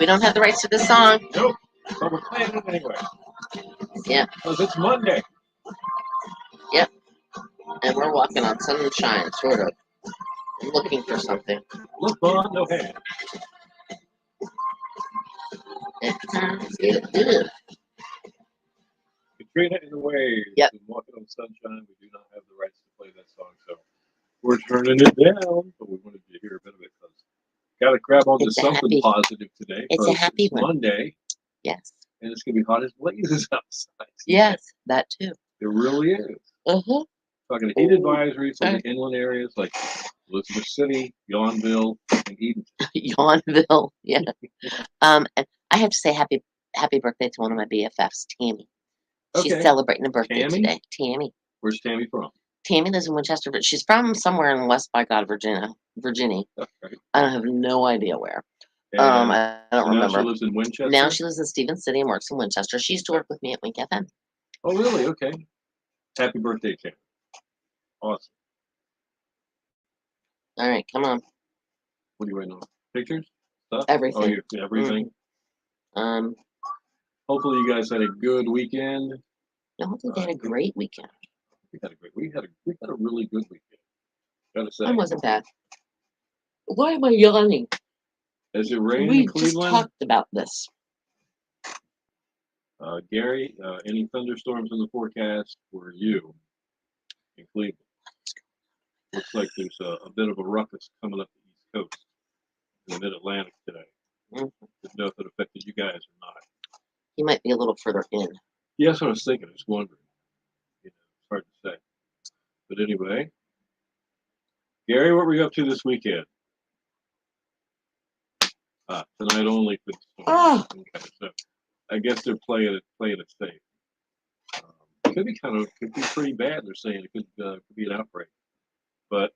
We don't have the rights to this song. Nope. But we're playing it anyway. Yeah. Because it's Monday. Yep. And we're walking on sunshine, sort of. Looking for something. Look on no hand. Katrina in the Waves. Yep. And Walking on Sunshine. We do not have the rights to play that song, so we're turning it down. But we wanted you to hear a bit of it because got to grab on to something positive today. It's a happy one. Monday. Yes. And it's going to be hot as blazes outside. Yes, that too. It really is. Uh-huh. Talking heat advisories for the inland areas like Elizabeth City, Yountville, and Eden. Yountville, yeah. And I have to say happy birthday to one of my BFFs, Tammy. She's celebrating a birthday today. Tammy. Where's Tammy from? Tammy lives in Winchester, but she's from somewhere in West by God, Virginia. Okay. I have no idea where. I don't remember. Now she lives in Winchester? Now she lives in Stevens City and works in Winchester. She used to work with me at Wink FM. Oh, really? Okay. Happy birthday, Tammy. Awesome. All right, come on. What are you waiting on? Pictures? Stuff? Everything. Oh, everything? Mm-hmm. Hopefully you guys had a good weekend. No, hopefully they had a great weekend. We had a really good weekend. Gotta say. It wasn't bad. Why am I yawning? Has it rained we in Cleveland? We just talked about this. Gary, any thunderstorms in the forecast for you in Cleveland? Looks like there's a bit of a ruckus coming up the East Coast in the Mid-Atlantic today. Didn't know if it affected you guys or not. He might be a little further in. Yeah, that's what I was thinking. I was wondering. It's hard to say. But anyway, Gary, what were you up to this weekend? Tonight only for the storm. Okay, so I guess they're playing it safe. Could be pretty bad. They're saying it could be an outbreak, but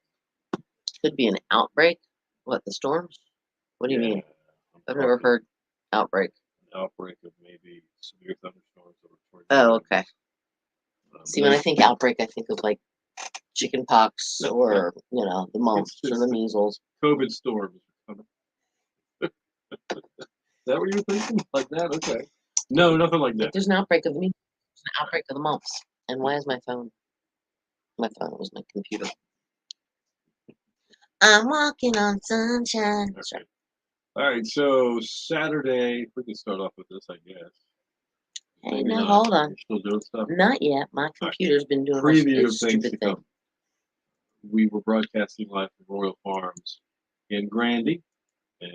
could be an outbreak. What, the storms? What do you mean? I've never heard outbreak. An outbreak of maybe severe thunderstorms. Oh, okay. See, when I think outbreak, I think of like chicken pox or the mumps or the measles. COVID storms. Is that what you were thinking? Like that? Okay. No, nothing like that. If there's an outbreak of the measles, there's an outbreak of the mumps. And why is my phone? My phone was my computer. I'm walking on sunshine. Okay. Right. All right, so Saturday, we can start off with this, I guess. Hey, no, hold on. You're still doing stuff? Not yet. My computer's been doing preview a stupid thing. We were broadcasting live from Royal Farms in Grandy, and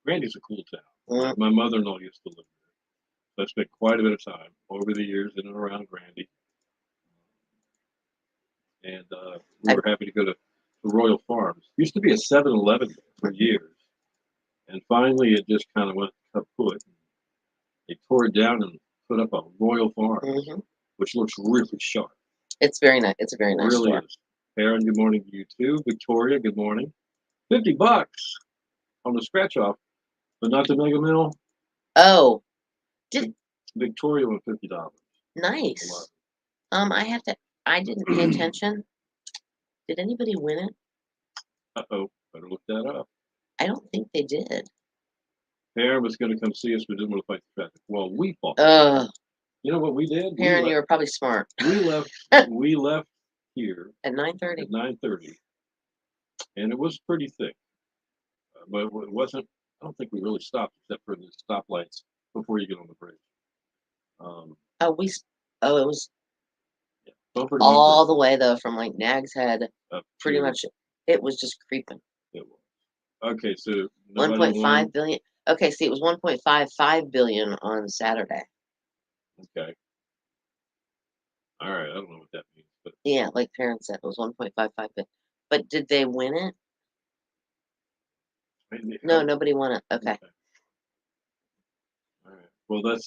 Grandy's a cool town. My mother-in-law used to live there, so I spent quite a bit of time over the years in and around Grandy, and we were happy to go to Royal Farms. Used to be a 7-Eleven for years, and finally it just kind of went kaput. They tore it down and put up a Royal Farms, which looks really sharp. It's very nice. It's a very nice store. Really is. Aaron, good morning to you too. Victoria, good morning. $50 on the scratch off, but not the Mega Mill. Oh, Victoria won $50. Nice. I didn't pay attention. Did anybody win it? Better look that up. I don't think they did. Aaron was going to come see us, but didn't want to fight the traffic. Well, we fought. You know what we did? Aaron, you were probably smart. We left here at 9:30. At 9:30, and it was pretty thick, but it wasn't. I don't think we really stopped except for the stoplights before you get on the bridge. It was all the way though from like Nag's Head. Pretty much, it was just creeping. It was. Okay, so 1.5 billion. Okay, see, it was 1.55 billion on Saturday. Okay. All right, I don't know what that means, but yeah, like parents said, it was 1.55 billion. But did they win it? No, nobody won it. Okay. All right. Well, that's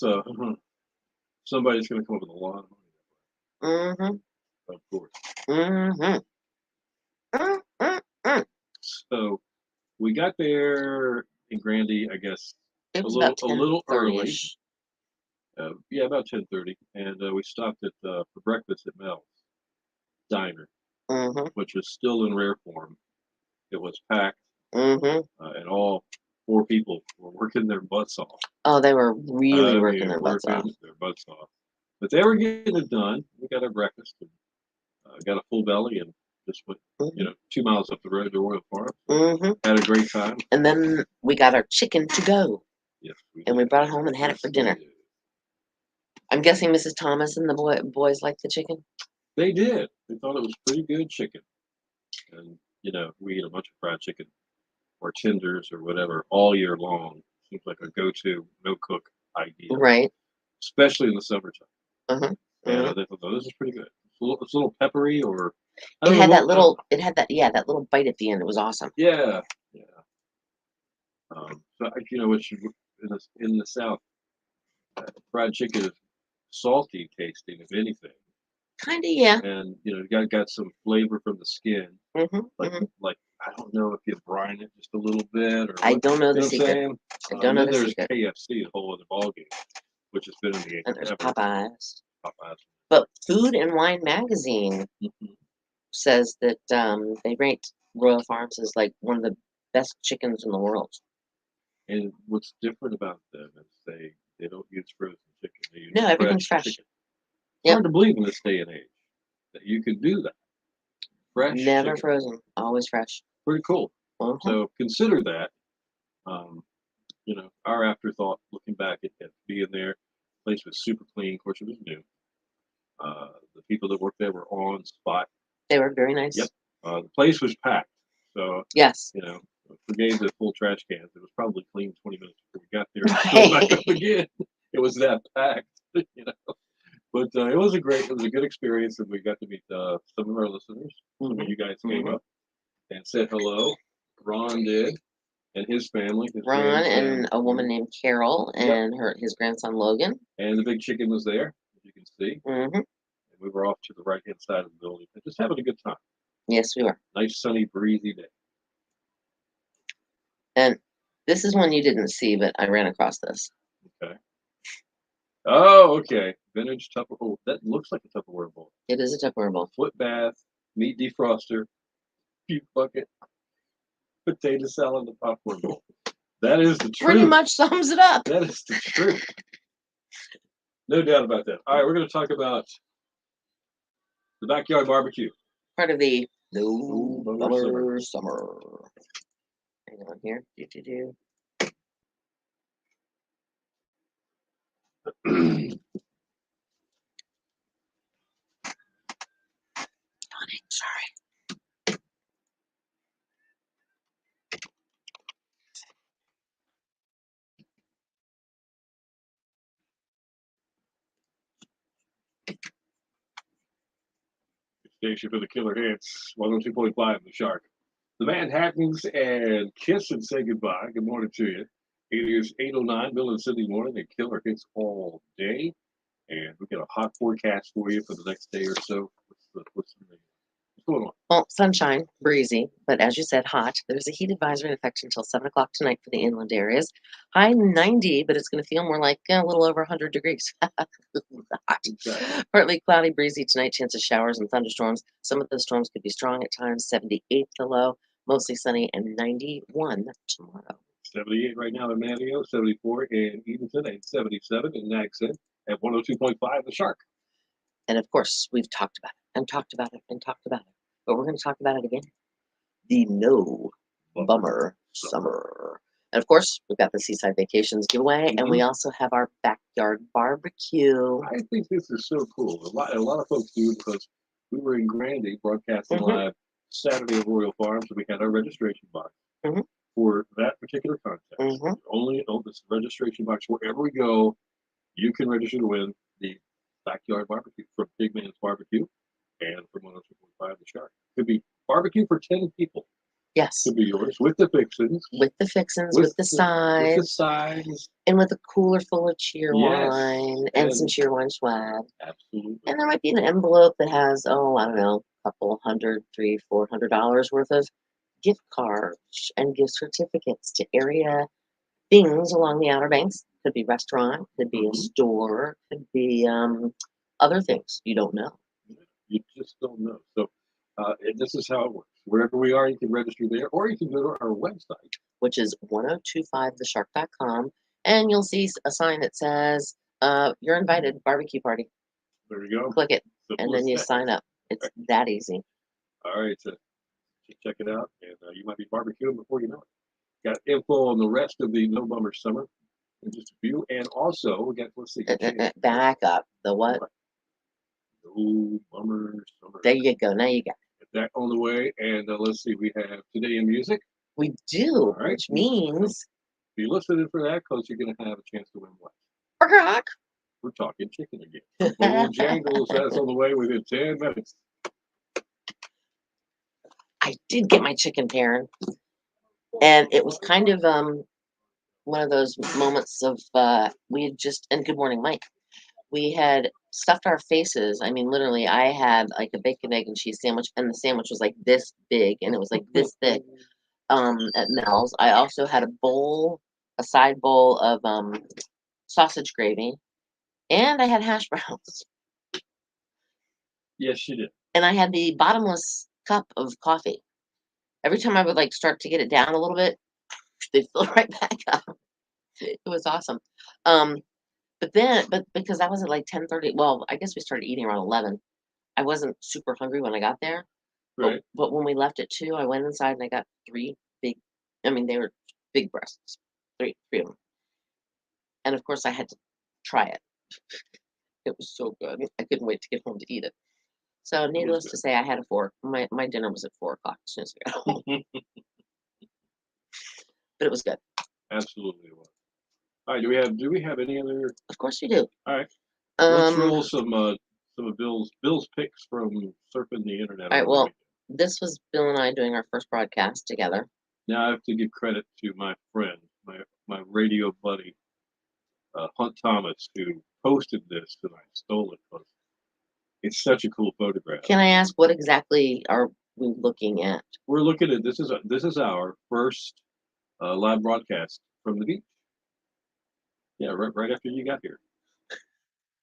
somebody's going to come up with a lot of money. Of course. So we got there in Grandy, I guess, it was a little early. Yeah, about 10:30, and we stopped at for breakfast at Mel's Diner, which was still in rare form. It was packed, and all 4 people were working their butts off. Oh, they were really I working mean, their butts off. their butts off. But they were getting it done. We got our breakfast and got a full belly and just went, Mhm. 2 miles up the road to Royal Farm. Hmm. Had a great time. And then we got our chicken to go, Yes, and we did. brought it home and had it Yes, for we dinner. did. I'm guessing Mrs. Thomas and the boys liked the chicken. They did. They thought it was pretty good chicken. And, we eat a bunch of fried chicken or tenders or whatever all year long. Seems like a go-to, no-cook idea, Right. especially in the summertime. Uh-huh. And they thought, oh, this is pretty good. It's a little peppery, or I It don't had know that what. little. It had that. Yeah, that little bite at the end. It was awesome. Yeah, yeah. So what you in the South, fried chicken is salty tasting, if anything, Kinda, yeah. and got some flavor from the skin. Hmm. Like I don't know if you brine it just a little bit or I what. don't know You the know what I'm secret. saying? I don't know Then the there's secret. KFC, a whole other ballgame, which has been in the game And there's forever. Popeyes. Popeyes. But Food and Wine magazine Mhm. says that they rate Royal Farms as like one of the best chickens in the world. And what's different about them is they don't use frozen chicken. They use No, everything's fresh. chicken. Yep. Hard to believe in this day and age that you can do that. Fresh Never chicken. frozen, always fresh. Pretty cool. Uh-huh. So consider that. Um, our afterthought looking back at being there. The place was super clean. Of course, it was new. The people that worked there were on spot. They were very nice. Yep. The place was packed. So, Yes. forgave the full trash cans. It was probably clean 20 minutes before we got there. Fill back up again. It was that packed, But it was a good experience, and we got to meet some of our listeners. Some of you guys came up and said hello. Ron did, and his family. His Ron grandson. and a woman named Carol and his grandson Logan. And the big chicken was there, as you can see. Mm-hmm. And we were off to the right-hand side of the building, and just having a good time. Yes, we were. Nice, sunny, breezy day. And this is one you didn't see, but I ran across this. Okay. Oh, okay. Vintage Tupperware. Oh, that looks like a Tupperware bowl. It is a Tupperware bowl. Foot bath, meat defroster, puke bucket, potato salad, and popcorn bowl. That is the truth. Pretty much sums it up. That is the truth. No doubt about that. All right, we're going to talk about the backyard barbecue. Part of the No Bummer Summer. Hang on here. Do. Sorry. Station for the Killer Hits, 102.5 The Shark. The Manhattans and kiss and say goodbye. Good morning to you. It is 8:09, Bill and Cindy morning, and Killer Hits all day. And we got a hot forecast for you for the next day or so. What's going on? Well, sunshine, breezy, but as you said, hot. There's a heat advisory in effect until 7 o'clock tonight for the inland areas. High 90, but it's going to feel more like a little over 100 degrees. Hot. Exactly. Partly cloudy, breezy tonight, chance of showers and thunderstorms. Some of the storms could be strong at times. 78 the low, mostly sunny, and 91 tomorrow. 78 right now in Manio, 74 in Edenton, and 77 in Nagston at 102.5 The Shark. And of course, we've talked about it and talked about it and talked about it. But we're going to talk about it again. The No Bummer Summer. And of course, we've got the Seaside Vacations giveaway, and we also have our backyard barbecue. I think this is so cool. A lot of folks do, because we were in Grandy broadcasting live Saturday at Royal Farms, and we had our registration box for that particular contest. Only this registration box. Wherever we go, you can register to win the backyard barbecue from Big Man's Barbecue and from 102.5 The Shark. Could be barbecue for 10 people. Yes. Could be yours with the fixins. With the fixins, with the sides. With the sides. And with a cooler full of cheer wine and some cheer wine swag. Absolutely. And there might be an envelope that has, I don't know, a couple $100, $300, $400 worth of gift cards and gift certificates to area things along the Outer Banks. Could be restaurant, could be a store, could be other things you don't know. You just don't know. So And this is how it works. Wherever we are, you can register there, or you can go to our website. Which is 1025theshark.com, and you'll see a sign that says, you're invited, barbecue party. There you go. Click it, and Simple then as you that. sign up. It's that easy. All right, so check it out, and you might be barbecuing before you know it. Got info on the rest of the No Bummer Summer in just a few, and also we got, let's see, Back up. The what? No Bummer Summer. There you go. Now you got it. Get that on the way, and let's see, we have Today in Music. We do, right. which means If you listen for that, because you're going to have a chance to win what? Burger Hawk. We're talking chicken again. Bojangles, that's on the way within 10 minutes. I did get my chicken, Taryn, and it was kind of one of those moments of we had just, and good morning, Mike. We had stuffed our faces. I mean, literally, I had like a bacon, egg, and cheese sandwich, and the sandwich was like this big, and it was like this thick. At Mel's, I also had a side bowl of sausage gravy, and I had hash browns, Yes, you did. and I had the bottomless cup of coffee. Every time I would like start to get it down a little bit, they'd fill right back up. It was awesome. But because that was at like 10:30, well, I guess we started eating around 11. I wasn't super hungry when I got there. Right. But when we left at 2, I went inside and I got 3 big, I mean, they were big breasts, three of them. And of course, I had to try it. It was so good. I couldn't wait to get home to eat it. So, needless to say, I had a fork. My dinner was at 4 o'clock as soon as I got home. But it was good. Absolutely it was. All right, do we have any other? Of course you do. All right. Let's roll some of Bill's picks from surfing the internet. All right, well, this was Bill and I doing our first broadcast together. Now I have to give credit to my friend, my radio buddy, Hunt Thomas, who posted this, and I stole it because it's such a cool photograph. Can I ask, what exactly are we looking at? We're looking at this is our first live broadcast from the beach. Yeah, right after you got here.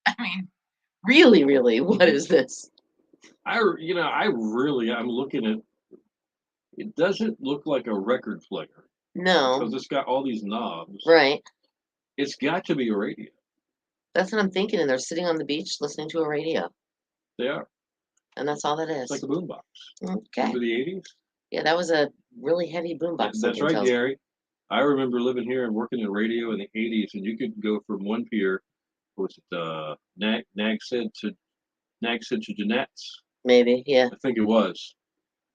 I mean, really, what is this? I'm looking at. It doesn't look like a record player. No. Because it's got all these knobs. Right. It's got to be a radio. That's what I'm thinking, and they're sitting on the beach listening to a radio. They are. And that's all that is. It's like a boombox. Okay. Remember the 80s? Yeah, that was a really heavy boombox. Yeah, that's right, Gary. I remember living here and working in radio in the 80s, and you could go from one pier, was it Nags Head to Jeanette's? Maybe, yeah. I think it was.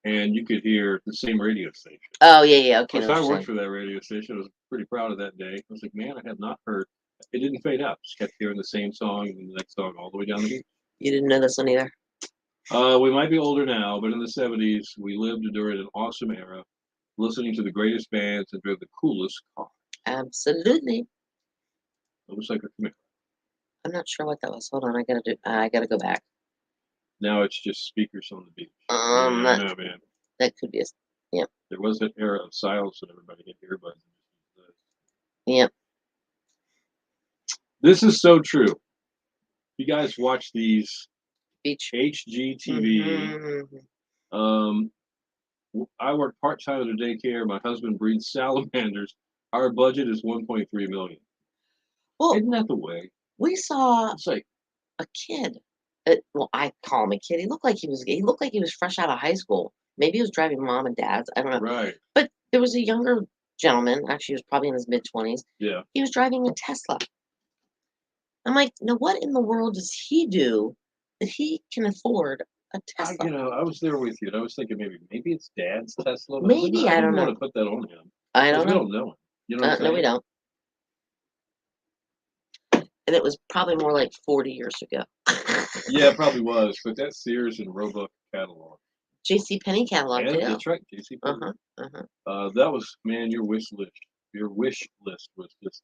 And you could hear the same radio station. Oh, yeah, okay. I worked for that radio station. I was pretty proud of that day. I was like, man, I have not heard. It didn't fade out. Just kept hearing the same song and the next song all the way down the beach. You didn't know this one either? We might be older now, but in the 70s, we lived during an awesome era, listening to the greatest bands and drove the coolest car. Absolutely. It was like a Camaro. I'm not sure what that was. Hold on, I gotta go back. Now it's just speakers on the beach. Man. That could be yeah. There was an era of silence and everybody had earbuds. Yep. This is so true. You guys watch these beach HGTV. Mm-hmm. I work part-time at a daycare. My husband breeds salamanders. Our budget is $1.3 million. Well, isn't that the way? We saw it's like a kid. Well, I call him a kid. He looked like he was fresh out of high school. Maybe he was driving mom and dad's. I don't know. Right. But there was a younger gentleman. Actually, he was probably in his mid-20s. Yeah. He was driving a Tesla. I'm like, now what in the world does he do that he can afford a Tesla? I was there with you, and I was thinking maybe it's Dad's Tesla. Maybe I don't know. Want to put that on him. I don't know. We don't know him. You know what I'm saying? No, we don't. And it was probably more like 40 years ago. Yeah, it probably was. But that Sears and Roebuck catalog. JCPenney catalog, yeah, too. That's right, JCPenney. That was, man, your wish list. Your wish list was just,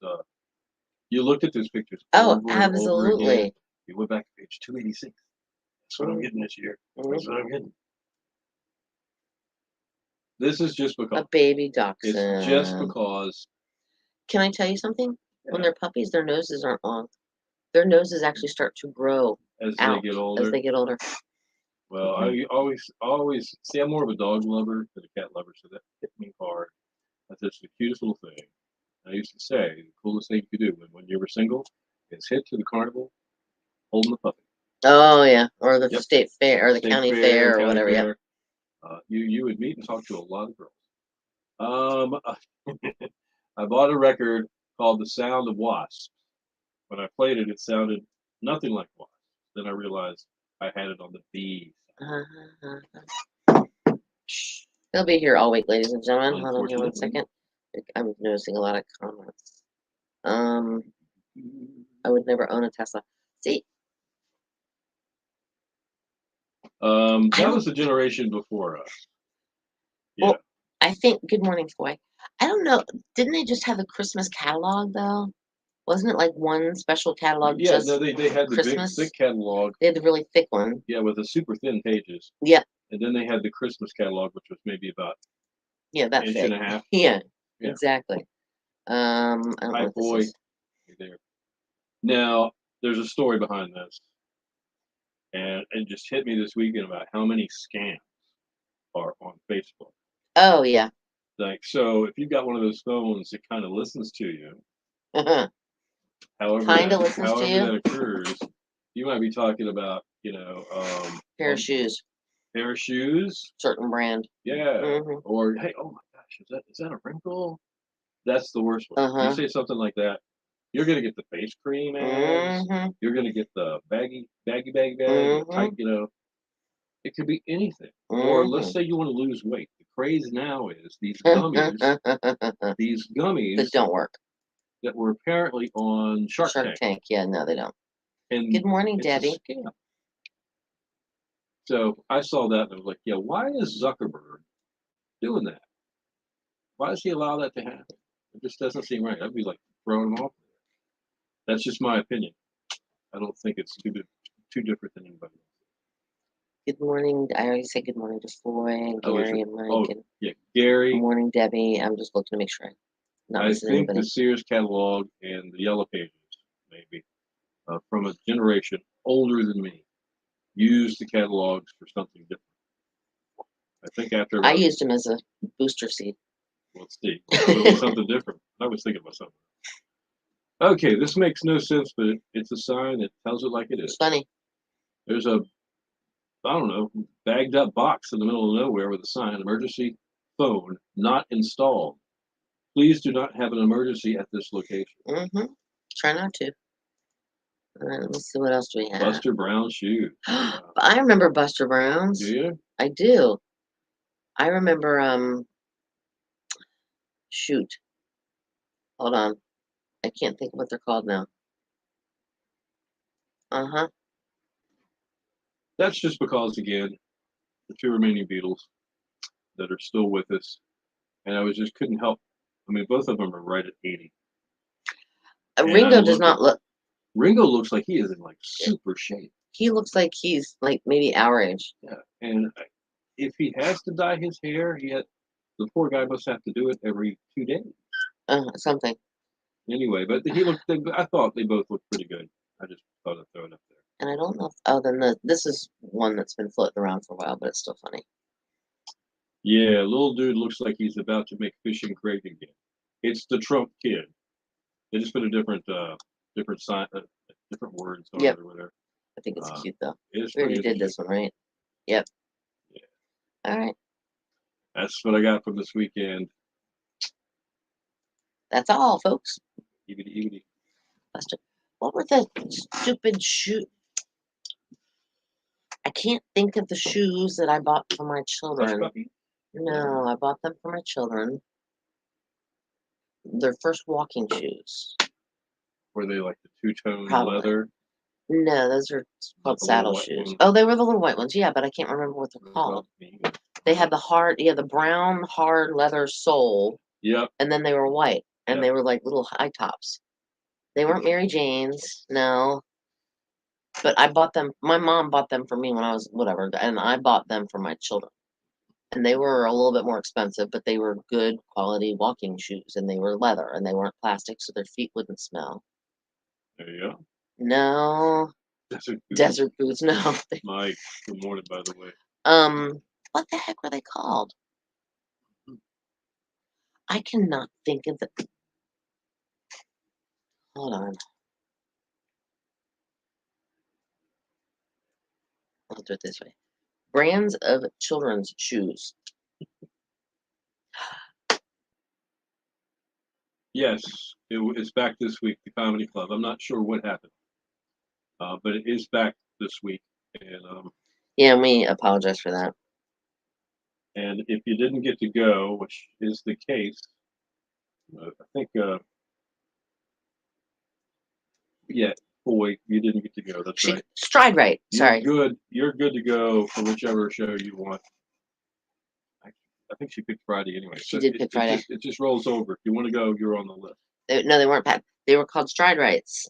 you looked at those pictures over absolutely. And over again. You went back to page 286. That's what I'm getting this year. That's what I'm getting. This is just because. A baby dachshund. It's just because. Can I tell you something? Yeah. When they're puppies, their noses aren't long. Their noses actually start to grow as they get older. As they get older. Well, Mhm. I always see. I'm more of a dog lover than a cat lover, so that hit me hard. That's just the cutest little thing. I used to say the coolest thing you could do when you were single is head to the carnival holding the puppy. Oh yeah, or the Yep. state fair or the State county fair, fair or county whatever. Yep. fair. You would meet and talk to a lot of girls. I bought a record called "The Sound of Wasps." When I played it, it sounded nothing like wasps. Then I realized I had it on the B side. He'll be here all week, ladies and gentlemen. Hold on here one Unfortunately. second. I'm noticing a lot of comments. I would never own a Tesla. See, I That don't. was the generation before us. Yeah. Well, I think. Good morning, Foy. I don't know. Didn't they just have the Christmas catalog though? Wasn't it like one special catalog Yeah, just no, they had the big Christmas? thick catalog, They had the really thick one. yeah, with the super thin pages. Yeah, And then they had the Christmas catalog, which was maybe about yeah, an that inch thick. and a half. Yeah, Yeah. exactly. I don't know Hi what this boy. is. You're there. Now, there's a story behind this. And it just hit me this weekend about how many scams are on Facebook. Oh yeah. Like, so if you've got one of those phones that kind of listens to you, however Kinda that listens to however you. that occurs, you might be talking about, Pair of shoes, pair of shoes, certain brand. yeah, Mhm. or hey, oh my gosh, is that a wrinkle? That's the worst one. You Uh-huh. say something like that, you're gonna get the face cream ads. Mhm. You're gonna get the baggy bag, the tight, Mhm. It could be anything. Or let's Mhm. say you want to lose weight. The craze now is these gummies That don't work. that were apparently on Shark Shark Tank, Tank. Yeah, no, they don't. and Good morning, it's a Debbie. scam. So I saw that and I was like, yeah, why is Zuckerberg doing that? Why does he allow that to happen? It just doesn't seem right. I'd be like throwing him off. That's just my opinion. I don't think it's too different than anybody else. Good morning. I already said good morning to Foy and I was, Gary and Mike oh and yeah, good Gary. morning, Debbie. I'm just looking to make sure I'm not I missing think the anybody. Sears catalog and the Yellow Pages, maybe, from a generation older than me, used the catalogs for something different. I think after I about, used them as a booster seat. let's see, it'll be something different. I was thinking about something. Okay, this makes no sense, but it's a sign that tells it like it It's is. funny. There's a, I don't know, bagged up box in the middle of nowhere with a sign, emergency phone not installed. Please do not have an emergency at this location. Mm-hmm. Try not to. Let's see what else do we have. Buster Brown shoes. Wow. I remember Buster Browns. Do you? I do. I remember shoot. Hold on. I can't think of what they're called now. Uh-huh. That's just because, again, the two remaining Beatles that are still with us, and I just couldn't help. I mean, both of them are right at 80, and I Ringo does look at not look. Ringo. Looks like he is in like super shape. He looks like he's like maybe our age. Yeah, and if he has to dye his hair, the poor guy must have to do it every 2 days. Something. Anyway, but he looked. I thought they both looked pretty good. I just thought I'd throw it up there. And I don't know if, oh, then this is one that's been floating around for a while, but it's still funny. Yeah, little dude looks like he's about to make fishing great again. It's the Trump kid. They just put a different sign, different words on Yep. it or whatever. I think it's cute though. It's We already pretty did this one, right? Yep. Yeah. All right. That's what I got from this weekend. That's all, folks. Eebity. Buster. What were the stupid shoes? I can't think of the shoes that I bought for my Hush children. puppy? No, I bought them for my children. Their first walking shoes. Were they like the two-tone Probably. leather? No, those are called The little saddle white shoes. ones? Oh, they were the little white ones. Yeah, but I can't remember what they're Well, called. They had the brown hard leather sole, Yep. and then they were white, and Yep. they were like little high tops. They weren't Mary Jane's, no. But I bought them. My mom bought them for me when I was whatever, and I bought them for my children. And they were a little bit more expensive, but they were good quality walking shoes, and they were leather, and they weren't plastic, so their feet wouldn't smell. There you go. No, Desert food. Desert foods. No. Mike, good morning, by the way. What the heck were they called? I cannot think of the. Hold on. I'll do it this way. Brands of children's shoes. Yes, it's back this week, the Comedy Club. I'm not sure what happened, but it is back this week. Yeah, we apologize for that. And if you didn't get to go, which is the case, I think, yeah, boy, you didn't get to go. That's right. Stride Right. Sorry. You're good to go for whichever show you want. I think she picked Friday anyway. She did pick Friday. It just rolls over. If you want to go, you're on the list. No, they weren't bad. They were called Stride Rights.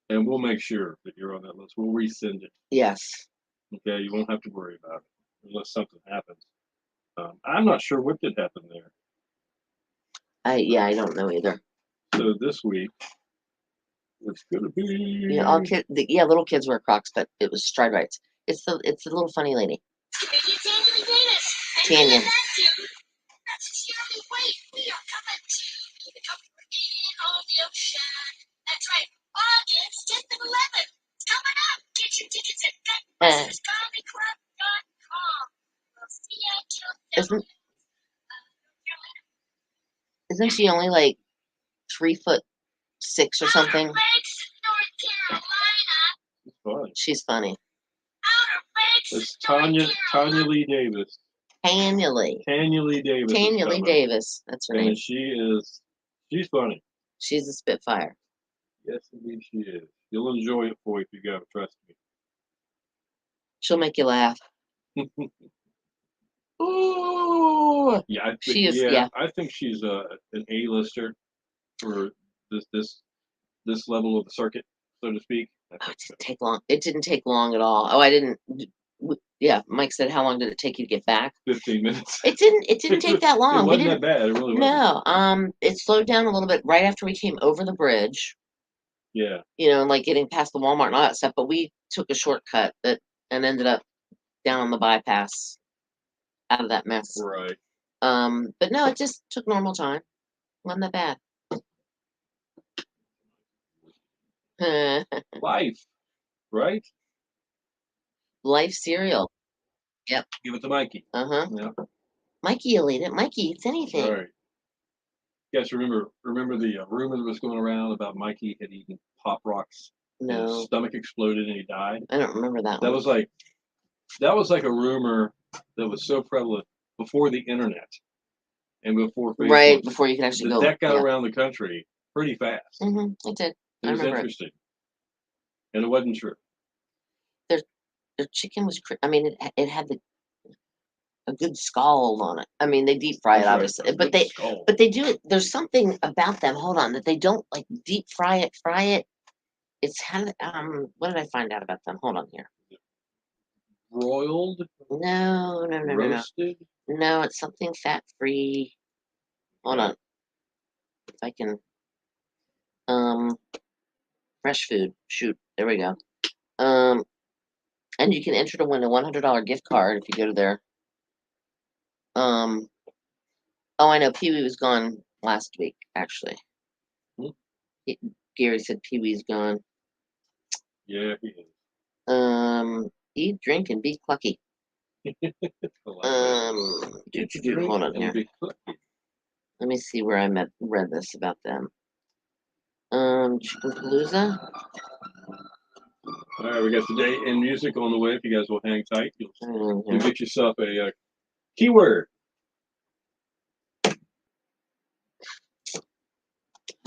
And we'll make sure that you're on that list. We'll resend it. Yes. Okay, you won't have to worry about it unless something happens. I'm not sure what did happen there. I don't know either. So this week, it's gonna be little kids wear Crocs, but it was Stride Rights. It's the little funny lady. Tanya. That's the only way we are coming to the coming of the ocean. That's right, August 10th and 11th. It's coming up. Get your tickets at GetBustersComedyClub.com. We'll see you at Isn't she only like 3'6" or something? She's funny. It's Tanya Lee Davis. Tanya Lee Davis. That's her name. And she's funny. She's a spitfire. Yes, indeed she is. You'll enjoy it, boy, if you go. Trust me. She'll make you laugh. Ooh. Yeah, I think, she is. Yeah, I think she's an A-lister for this level of the circuit, so to speak. It didn't take long. It didn't take long at all. Oh, I didn't. Yeah, Mike said, "How long did it take you to get back?" 15 minutes. It didn't take that long. It wasn't that bad. It really wasn't. No. It slowed down a little bit right after we came over the bridge. Yeah. Like getting past the Walmart and all that stuff. But we took a shortcut and ended up down on the bypass out of that mess. Right. But no, it just took normal time. Wasn't that bad. Life, right? Life cereal. Yep. Give it to Mikey. Yeah. Mikey will eat it. Mikey eats anything. All right. You guys remember the rumor that was going around about Mikey had eaten Pop Rocks? No. His stomach exploded and he died. I don't remember that. That was like a rumor that was so prevalent before the internet and before Facebook. Right, before you could actually go. That got around the country pretty fast. It did. It was interesting. And it wasn't true. The chicken was, it had a good scald on it. I mean, they deep fry it, obviously, but they do it. There's something about them. Hold on, that they don't like deep fry it. It's what did I find out about them? Hold on here. Broiled? No. Roasted? No, it's something fat free. Hold on. If I can. Fresh food. Shoot, there we go. And you can enter to win a $100 gift card if you go to their. Oh, I know. Pee Wee was gone last week, actually. Gary said Pee Wee's gone. Yeah, he is. Eat, drink, and be clucky. Hold on here. Let me see where I read this about them. Chicken Palooza. All right, we got today in music on the way. If you guys will hang tight, you'll get yourself a keyword.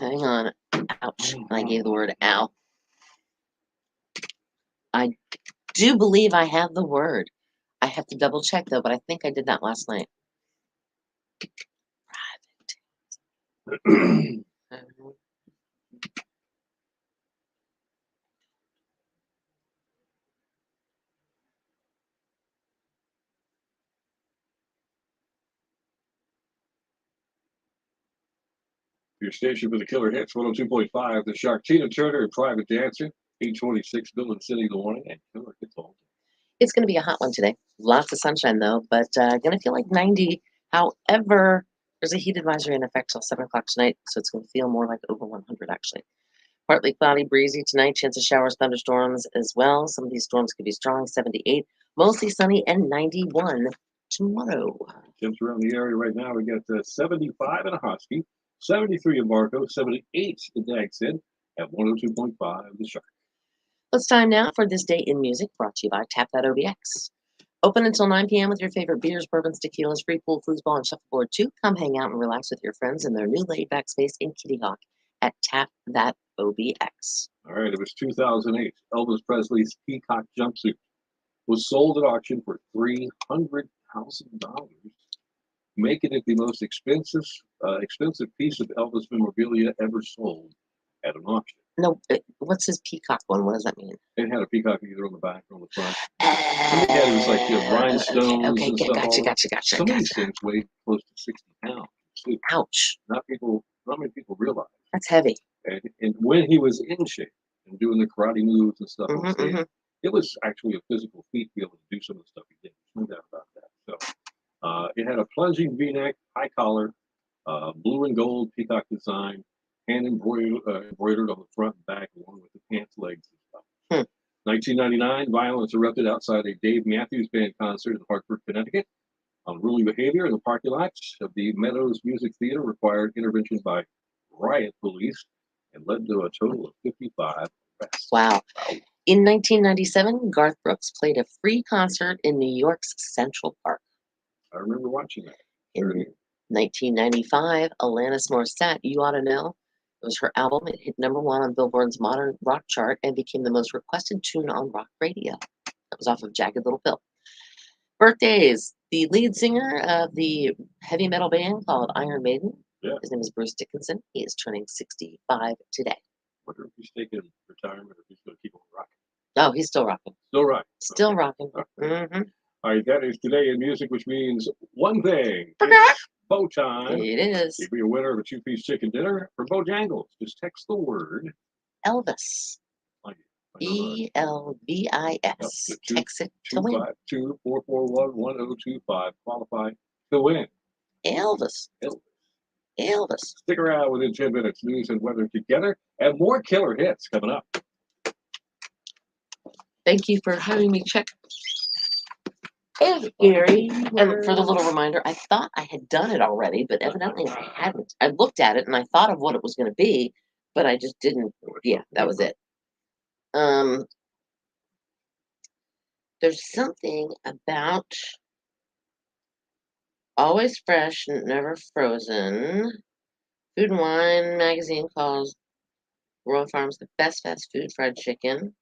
Hang on. Ouch. I gave the word ow. I do believe I have the word. I have to double check though, but I think I did that last night. Private. Your station for the Killer Hits 102.5, The Shark, Tina Turner, and Private Dancer, 826 Midland City in the morning, and Killer Hits all day. It's going to be a hot one today. Lots of sunshine though, but going to feel like 90. However, there's a heat advisory in effect till 7 o'clock tonight, so it's going to feel more like over 100 actually. Partly cloudy, breezy tonight. Chance of showers, thunderstorms as well. Some of these storms could be strong. 78. Mostly sunny and 91 tomorrow. Temps around the area right now. We got 75 in Hosky, 73 in Marco, 78 in Dagson, at 102.5 The Shark. It's time now for This Day in Music, brought to you by Tap That OBX. Open until 9 p.m. with your favorite beers, bourbons, tequilas, free pool, foosball, and shuffleboard too. Come hang out and relax with your friends in their new laid-back space in Kitty Hawk at Tap That OBX. All right, it was 2008. Elvis Presley's Peacock jumpsuit was sold at auction for $300,000, making it the most expensive piece of Elvis memorabilia ever sold at an auction. No, what's his peacock one? What does that mean? It had a peacock either on the back or on the front. It was like rhinestones Okay, and stuff. gotcha. Some of these things weighed close to 60 pounds. Too. Ouch. Not many people realize. That's heavy. And when he was in shape and doing the karate moves and stuff on stage, it was actually a physical feat to be able to do some of the stuff he did. No doubt about that. So it had a plunging V-neck, high collar, blue and gold peacock design, hand embroidered on the front and back along with the pants legs and stuff. 1999, violence erupted outside a Dave Matthews Band concert in Hartford, Connecticut. Unruly behavior in the parking lots of the Meadows Music Theater required intervention by riot police and led to a total of 55 arrests. Wow. In 1997, Garth Brooks played a free concert in New York's Central Park. I remember watching that. In 1995, Alanis Morissette, You Ought to Know, it was her album. It hit #1 on Billboard's Modern Rock chart and became the most requested tune on rock radio. That was off of Jagged Little Pill. Birthdays. The lead singer of the heavy metal band called Iron Maiden. Yeah. His name is Bruce Dickinson. He is turning 65 today. I wonder if he's taking retirement or if he's going to keep on rocking. Oh, he's still rocking. Still rocking. Still okay. rocking. Okay. All right, that is Today in Music, which means one thing. It's Bo time. It is. You'll be a winner of a 2-piece chicken dinner for Bojangles. Just text the word Elvis. ELVIS. Text it to win. 252-441-1025. Qualify to win. Elvis. Stick around within 10 minutes. News and weather together and more killer hits coming up. Thank you for having me check. Hey, Gary. And for the little reminder, I thought I had done it already, but evidently I hadn't. I looked at it and I thought of what it was going to be, but I just didn't. Yeah, that was it. There's something about always fresh, never frozen. Food and Wine magazine calls Royal Farms the best fast food fried chicken.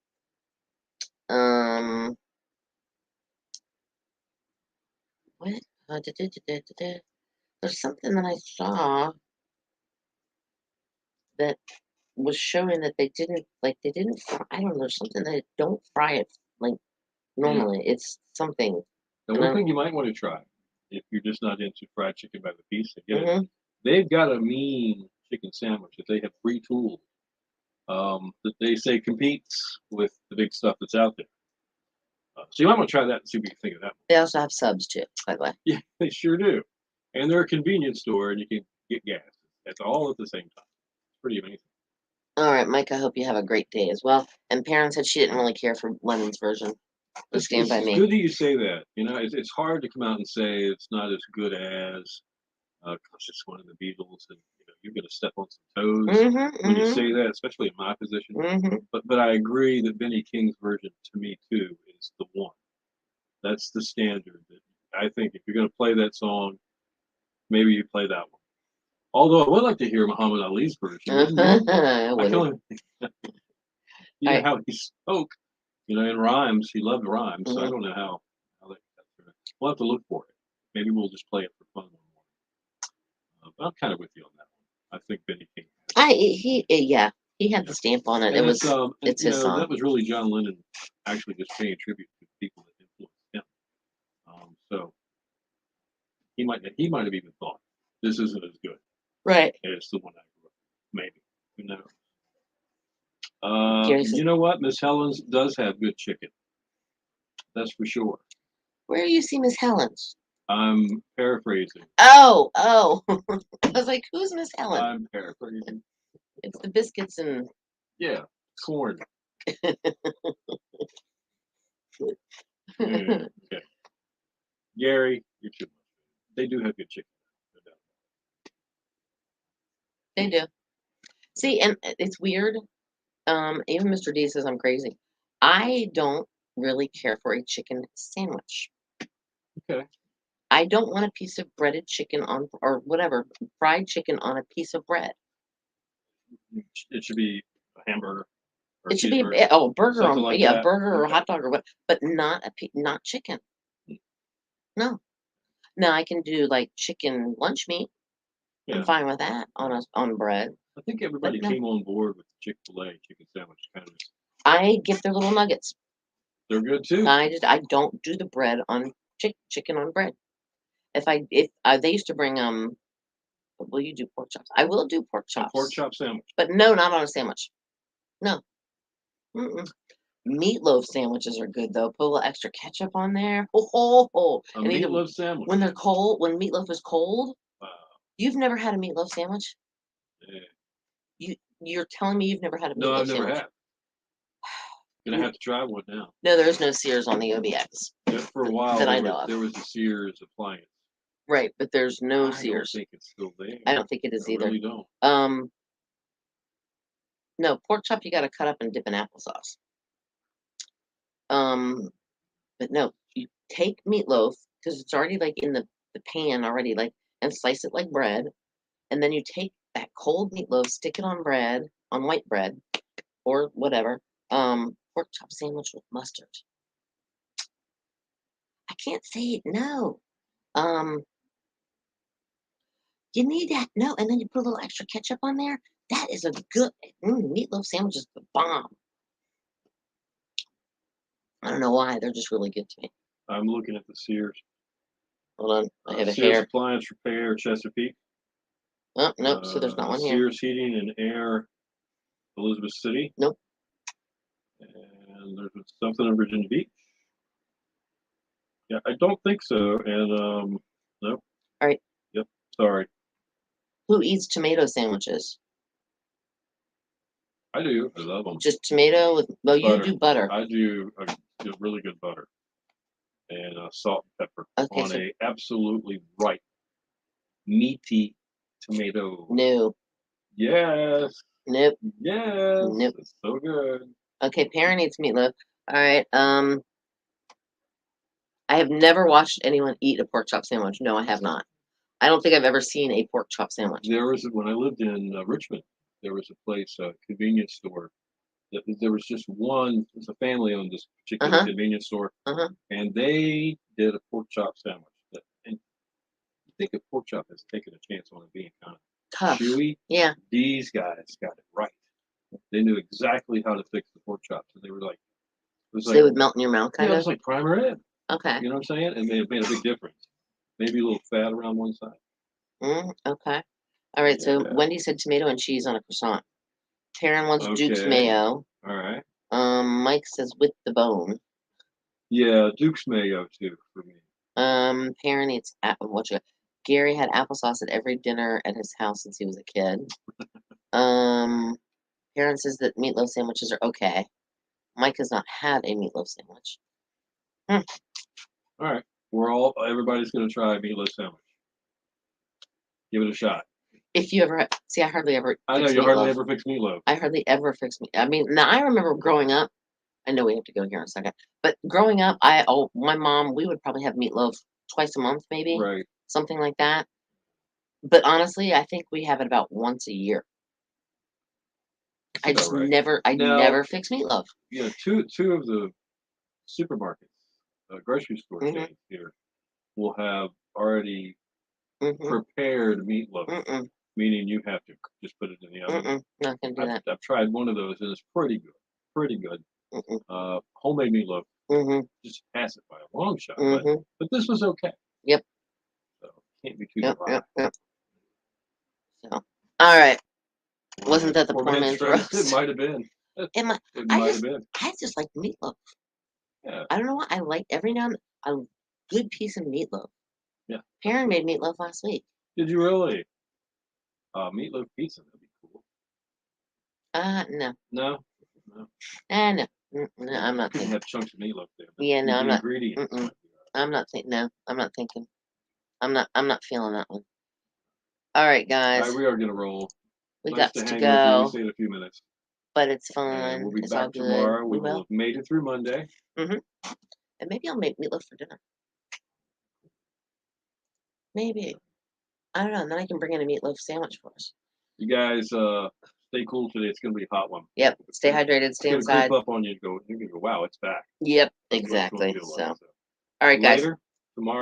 What? There's something that I saw that was showing that they didn't fry, I don't know, something that they don't fry it like normally. It's something. The one thing you might want to try, if you're just not into fried chicken by the piece, they've got a mean chicken sandwich that they have pre-tooled that they say competes with the big stuff that's out there. So you might want to try that and see what you think of that. They also have subs too, by the way. Yeah, they sure do. And they're a convenience store and you can get gas. That's all at the same time. It's pretty amazing. All right, Mike, I hope you have a great day as well. And Perrin said she didn't really care for Lennon's version. Stand by me. It's good that you say that. You know, it's hard to come out and say it's not as good as, because it's one of the Beatles, and you're going to step on some toes when you say that, especially in my position. But I agree that Benny King's version, to me too, is the one. That's the standard. I think if you're going to play that song, maybe you play that one. Although I would like to hear Muhammad Ali's version. How he spoke, in rhymes. He loved rhymes. So I don't know how that got through. We'll have to look for it. Maybe we'll just play it for fun one morning. But I'm kind of with you on that one. I think Benny King. He had the stamp on it. And it's his song. That was really John Lennon actually just paying tribute to people that influenced him. So he might have even thought this isn't as good. Right. It's the one I grew up Maybe. Who knows? Gary says, You know what? Miss Helen's does have good chicken. That's for sure. where do you see Miss Helen's? I'm paraphrasing. Oh. I was like, who's Miss Helen? I'm paraphrasing. It's the biscuits and Yeah, corn. Okay. Gary, you're too much. They do have good chicken. No doubt. they do. See, and it's weird. Even Mr. D says I'm crazy. I don't really care for a chicken sandwich. Okay. I don't want a piece of breaded chicken on, or whatever, fried chicken on a piece of bread. It should be a hamburger or It should be cheeseburger. a burger Something on, like yeah, a that. burger or a Okay. hot dog or what, but not not chicken. No. Now I can do like chicken lunch meat. Yeah. I'm fine with that on bread. I think everybody no. came on board with Chick-fil-A chicken sandwich kind of. I get their little nuggets. They're good too. I don't do the bread on chicken on bread. If they used to bring will you do pork chops? I will do pork A chops. pork chop sandwich. But no, not on a sandwich. No. Mm-mm. Meatloaf sandwiches are good though. Put a little extra ketchup on there. A And either meatloaf sandwich. when they're cold, when meatloaf is cold. Wow. You've never had a meatloaf sandwich? Yeah. You're telling me you've never had a No, meatloaf I've never sandwich? had. Gonna have to try one now. No, there is no Sears on the OBX. Yeah, for a while that I know of. there was a Sears appliance. Right, but there's no I Sears. don't think it's still there. I don't think it is I either. really don't. No, pork chop you got to cut up and dip in applesauce. But no, you take meatloaf because it's already like in the pan already, like, and slice it like bread, and then you take that cold meatloaf, stick it on bread, on white bread, or whatever. Pork chop sandwich with mustard. I can't say it. No. You need that. No, and then you put a little extra ketchup on there. That is a good meatloaf sandwich is the bomb. I don't know why. They're just really good to me. I'm looking at the Sears. Hold on. I have a Sears hair. Appliance Repair, Chesapeake. Oh, nope. So there's not one here. Sears Heating and Air, Elizabeth City. Nope. And there's something in Virginia Beach. Yeah, I don't think so. And nope. All right. Yep. Sorry. Who eats tomato sandwiches? I do. I love them. Just tomato with, well, you Butter. do butter. I do a really good butter and salt and pepper Okay, on so a absolutely right meaty tomato. no. Yes. Nope. Yes. Nope. It's so good. Okay, Perrin eats meatloaf. All right. I have never watched anyone eat a pork chop sandwich. No, I have not. I don't think I've ever seen a pork chop sandwich. There was when I lived in Richmond. There was a place, a convenience store. There was just one. It's a family-owned this particular convenience store, and they did a pork chop sandwich. And you think a pork chop has taken a chance on it being kind of Tough. chewy? Yeah. These guys got it right. They knew exactly how to fix the pork chops, and they were like, it was So like, they would melt in your mouth, kind yeah, it of. was like prime rib. Okay. You know what I'm saying? And it made a big difference. Maybe a little fat around one side. Okay. All right. So Yeah. Wendy said tomato and cheese on a croissant. Taryn wants Duke's Okay. mayo. All right. Mike says with the bone. Yeah, Duke's mayo too for me. Perrin eats Gary had applesauce at every dinner at his house since he was a kid. Perrin says that meatloaf sandwiches are okay. Mike has not had a meatloaf sandwich. All right. Everybody's gonna try a meatloaf sandwich. Give it a shot. If you ever see, I hardly ever. I know fix you hardly meatloaf. ever fix meatloaf. I hardly ever fix meat. I mean, now I remember growing up. I know we have to go here in a second, but growing up, my mom, we would probably have meatloaf twice a month, maybe Right. something like that. But honestly, I think we have it about once a year. I just right. never fix meatloaf. Yeah, two of the supermarkets, grocery store chains here, will have already prepared meatloaf, meaning you have to just put it in the oven. Not gonna do that. I've tried one of those and it's pretty good. Pretty good. Homemade meatloaf just pass it by a long shot, but this was okay. Yep. So can't be too dry. Yep. So, all right. Wasn't that the poor man's roast? It might have been. It might. It I might just- have been. I just like meatloaf. Yeah. I don't know why. I like every now and then a good piece of meatloaf. Yeah. Perrin made meatloaf last week. Did you really? Meatloaf pizza. That'd be cool. No. No. No. No. No, I'm not You thinking. have chunks of meatloaf there. but Yeah, no, the I'm not. ingredients Mm-mm. might be I'm not thinking. No, I'm not thinking. I'm not feeling that one. All right, all right. guys. All right, we are gonna roll. We Nice got to to hang go, with you. See you in a few minutes. but it's And fun. we'll be It's all back good. tomorrow. We We will will. have made it through Monday. And maybe I'll make meatloaf for dinner. Maybe. I don't know. And then I can bring in a meatloaf sandwich for us. You guys, stay cool today. It's gonna be a hot one. Yep. Stay hydrated. It's Stay gonna inside. creep up on you. You're gonna go. Wow, it's back. Yep. That's what it's gonna Exactly. feel like, So, all right, guys. Later tomorrow.